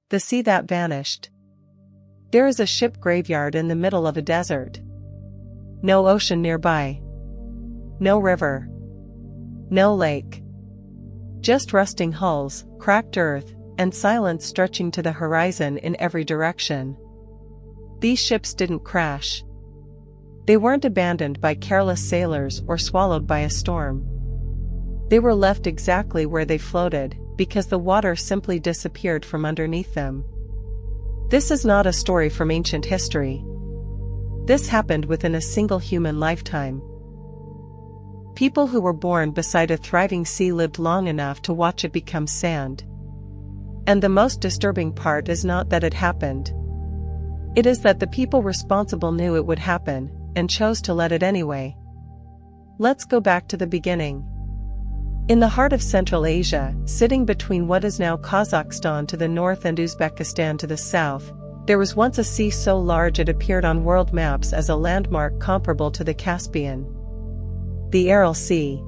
The sea that vanished. There is a ship graveyard in the middle of a desert. No ocean nearby. No river. No lake. Just rusting hulls, cracked earth, and silence stretching to the horizon in every direction. These ships didn't crash. They weren't abandoned by careless sailors or swallowed by a storm. They were left exactly where they floated, because the water simply disappeared from underneath them. This is not a story from ancient history. This happened within a single human lifetime. People who were born beside a thriving sea lived long enough to watch it become sand. And the most disturbing part is not that it happened. It is that the people responsible knew it would happen, and chose to let it anyway. Let's go back to the beginning. In the heart of Central Asia, sitting between what is now Kazakhstan to the north and Uzbekistan to the south, there was once a sea so large it appeared on world maps as a landmark comparable to the Caspian. The Aral Sea.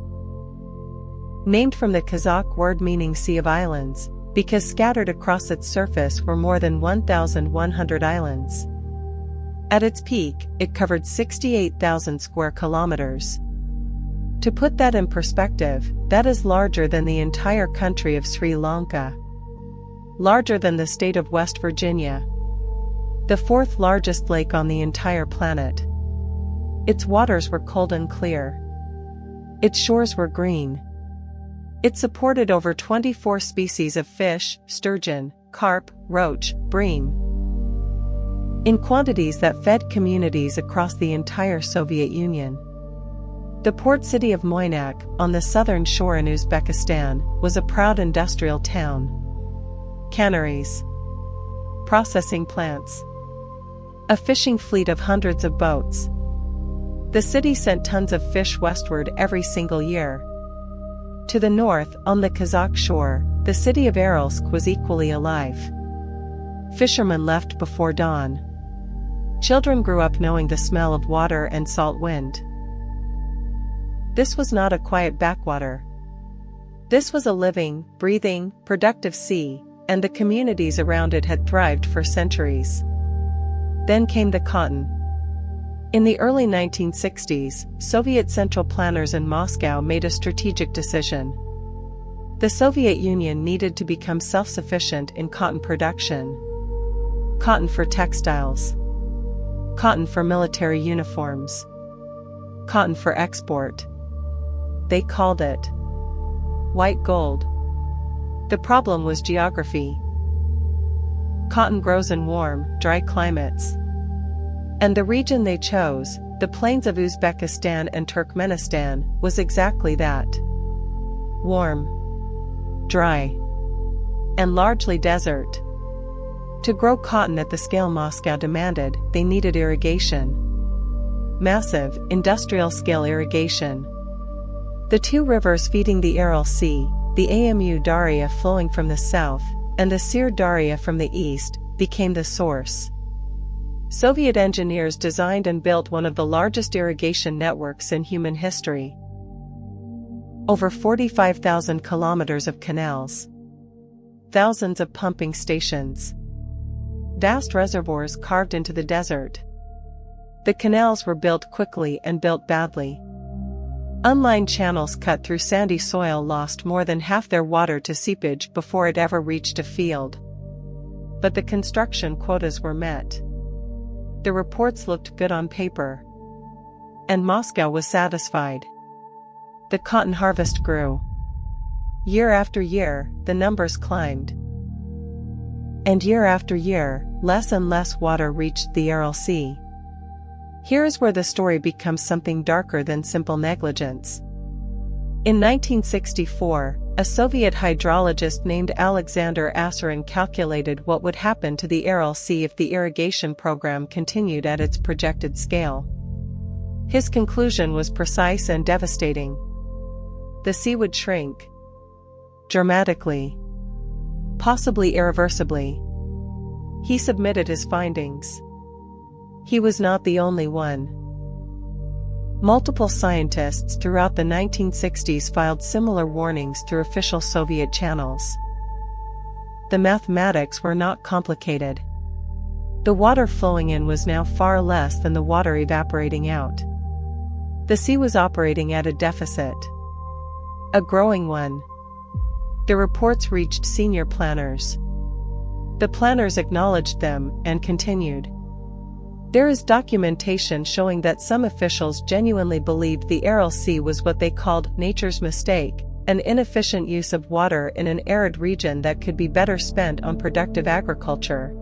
Named from the Kazakh word meaning Sea of Islands, because scattered across its surface were more than 1,100 islands. At its peak, it covered 68,000 square kilometers. To put that in perspective, that is larger than the entire country of Sri Lanka. Larger than the state of West Virginia. The fourth largest lake on the entire planet. Its waters were cold and clear. Its shores were green. It supported over 24 species of fish, sturgeon, carp, roach, bream, in quantities that fed communities across the entire Soviet Union. The port city of Moynaq, on the southern shore in Uzbekistan, was a proud industrial town. Canneries. Processing plants. A fishing fleet of hundreds of boats. The city sent tons of fish westward every single year. To the north, on the Kazakh shore, the city of Aralsk was equally alive. Fishermen left before dawn. Children grew up knowing the smell of water and salt wind. This was not a quiet backwater. This was a living, breathing, productive sea, and the communities around it had thrived for centuries. Then came the cotton. In the early 1960s, Soviet central planners in Moscow made a strategic decision. The Soviet Union needed to become self-sufficient in cotton production. Cotton for textiles. Cotton for military uniforms. Cotton for export. They called it white gold. The problem was geography. Cotton grows in warm, dry climates. And the region they chose, the plains of Uzbekistan and Turkmenistan, was exactly that. Warm, dry, and largely desert. To grow cotton at the scale Moscow demanded, they needed irrigation. Massive, industrial-scale irrigation. The two rivers feeding the Aral Sea, the Amu Darya flowing from the south, and the Sir Darya from the east, became the source. Soviet engineers designed and built one of the largest irrigation networks in human history. Over 45,000 kilometers of canals. Thousands of pumping stations. Vast reservoirs carved into the desert. The canals were built quickly and built badly. Unlined channels cut through sandy soil lost more than half their water to seepage before it ever reached a field. But the construction quotas were met. The reports looked good on paper. And Moscow was satisfied. The cotton harvest grew. Year after year, the numbers climbed. And year after year, less and less water reached the Aral Sea. Here is where the story becomes something darker than simple negligence. In 1964, a Soviet hydrologist named Alexander Asarin calculated what would happen to the Aral Sea if the irrigation program continued at its projected scale. His conclusion was precise and devastating. The sea would shrink. Dramatically. Possibly irreversibly. He submitted his findings. He was not the only one. Multiple scientists throughout the 1960s filed similar warnings through official Soviet channels. the mathematics were not complicated. The water flowing in was now far less than the water evaporating out. The sea was operating at a deficit. A growing one. The reports reached senior planners. The planners acknowledged them and continued. There is documentation showing that some officials genuinely believed the Aral Sea was what they called nature's mistake, an inefficient use of water in an arid region that could be better spent on productive agriculture.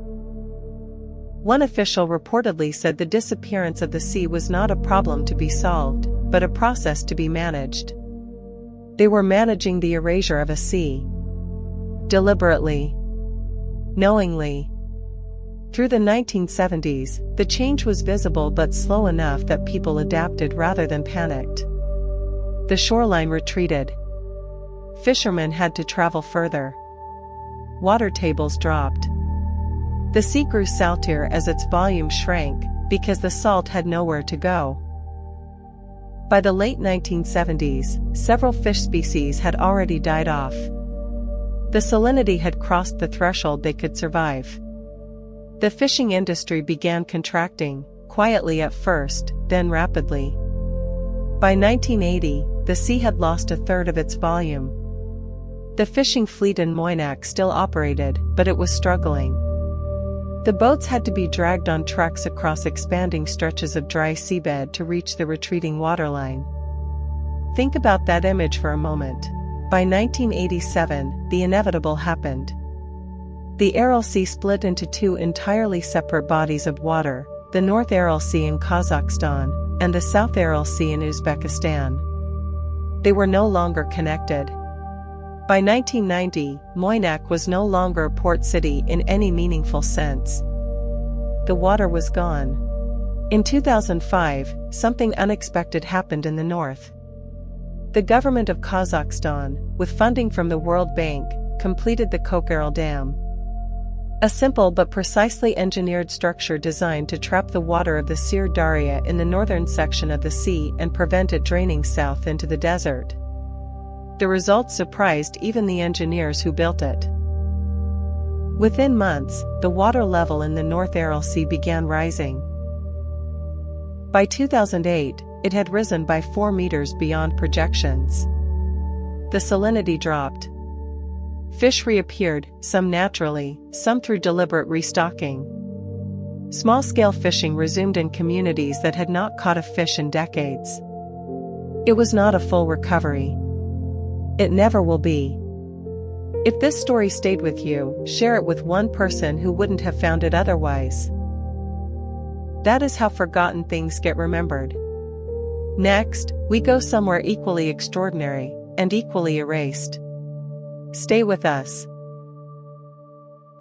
One official reportedly said the disappearance of the sea was not a problem to be solved, but a process to be managed. They were managing the erasure of a sea. Deliberately. Knowingly. Through the 1970s, the change was visible but slow enough that people adapted rather than panicked. The shoreline retreated. Fishermen had to travel further. Water tables dropped. The sea grew saltier as its volume shrank, because the salt had nowhere to go. By the late 1970s, several fish species had already died off. The salinity had crossed the threshold they could survive. The fishing industry began contracting, quietly at first, then rapidly. By 1980, the sea had lost a third of its volume. The fishing fleet in Moynaq still operated, but it was struggling. The boats had to be dragged on trucks across expanding stretches of dry seabed to reach the retreating waterline. Think about that image for a moment. By 1987, the inevitable happened. The Aral Sea split into two entirely separate bodies of water, the North Aral Sea in Kazakhstan, and the South Aral Sea in Uzbekistan. They were no longer connected. By 1990, Moynaq was no longer a port city in any meaningful sense. The water was gone. In 2005, something unexpected happened in the north. The government of Kazakhstan, with funding from the World Bank, completed the Aral Dam. A simple but precisely engineered structure designed to trap the water of the Sir Darya in the northern section of the sea and prevent it draining south into the desert. The results surprised even the engineers who built it. Within months, the water level in the North Aral Sea began rising. By 2008, it had risen by 4 meters beyond projections. The salinity dropped. Fish reappeared, some naturally, some through deliberate restocking. Small-scale fishing resumed in communities that had not caught a fish in decades. It was not a full recovery. It never will be. If this story stayed with you, share it with one person who wouldn't have found it otherwise. That is how forgotten things get remembered. Next, we go somewhere equally extraordinary, and equally erased. Stay with us.